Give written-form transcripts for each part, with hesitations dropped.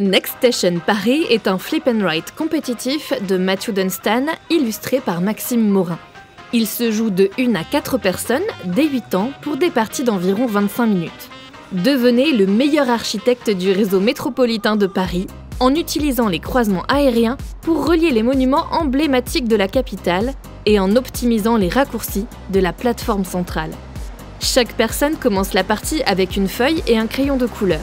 Next Station Paris est un flip and write compétitif de Matthew Dunstan, illustré par Maxime Morin. Il se joue de 1 à 4 personnes dès 8 ans pour des parties d'environ 25 minutes. Devenez le meilleur architecte du réseau métropolitain de Paris en utilisant les croisements aériens pour relier les monuments emblématiques de la capitale et en optimisant les raccourcis de la plateforme centrale. Chaque personne commence la partie avec une feuille et un crayon de couleur.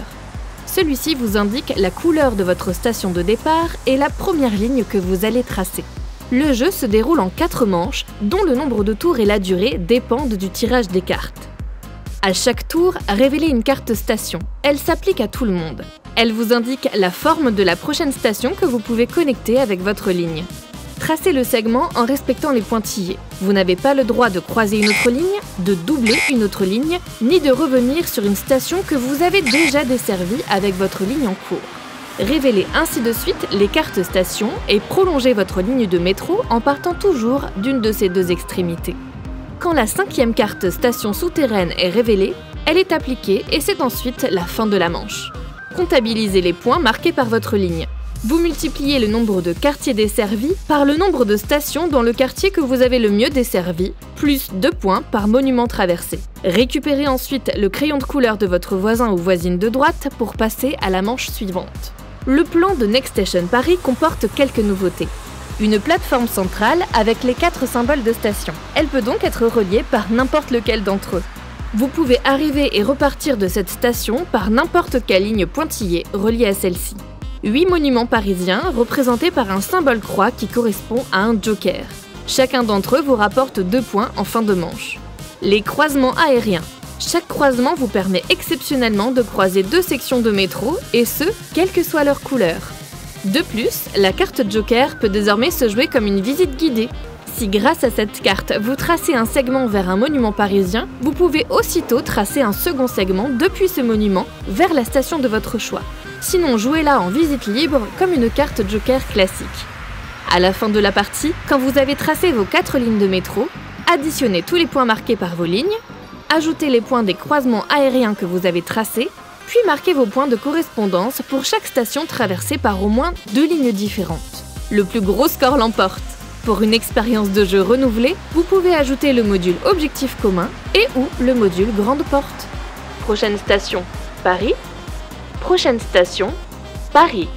Celui-ci vous indique la couleur de votre station de départ et la première ligne que vous allez tracer. Le jeu se déroule en 4 manches, dont le nombre de tours et la durée dépendent du tirage des cartes. À chaque tour, révélez une carte station. Elle s'applique à tout le monde. Elle vous indique la forme de la prochaine station que vous pouvez connecter avec votre ligne. Tracez le segment en respectant les pointillés. Vous n'avez pas le droit de croiser une autre ligne, de doubler une autre ligne, ni de revenir sur une station que vous avez déjà desservie avec votre ligne en cours. Révélez ainsi de suite les cartes stations et prolongez votre ligne de métro en partant toujours d'une de ces deux extrémités. Quand la 5e carte station souterraine est révélée, elle est appliquée et c'est ensuite la fin de la manche. Comptabilisez les points marqués par votre ligne. Vous multipliez le nombre de quartiers desservis par le nombre de stations dans le quartier que vous avez le mieux desservi, plus 2 points par monument traversé. Récupérez ensuite le crayon de couleur de votre voisin ou voisine de droite pour passer à la manche suivante. Le plan de Next Station Paris comporte quelques nouveautés. Une plateforme centrale avec les 4 symboles de station. Elle peut donc être reliée par n'importe lequel d'entre eux. Vous pouvez arriver et repartir de cette station par n'importe quelle ligne pointillée reliée à celle-ci. 8 monuments parisiens représentés par un symbole croix qui correspond à un joker. Chacun d'entre eux vous rapporte 2 points en fin de manche. Les croisements aériens. Chaque croisement vous permet exceptionnellement de croiser 2 sections de métro, et ce, quelle que soit leur couleur. De plus, la carte joker peut désormais se jouer comme une visite guidée. Si grâce à cette carte, vous tracez un segment vers un monument parisien, vous pouvez aussitôt tracer un second segment depuis ce monument vers la station de votre choix. Sinon, jouez-la en visite libre comme une carte joker classique. À la fin de la partie, quand vous avez tracé vos 4 lignes de métro, additionnez tous les points marqués par vos lignes, ajoutez les points des croisements aériens que vous avez tracés, puis marquez vos points de correspondance pour chaque station traversée par au moins 2 lignes différentes. Le plus gros score l'emporte. Pour une expérience de jeu renouvelée, vous pouvez ajouter le module Objectif commun et ou le module Grande porte. Prochaine station, Paris. Prochaine station, Paris.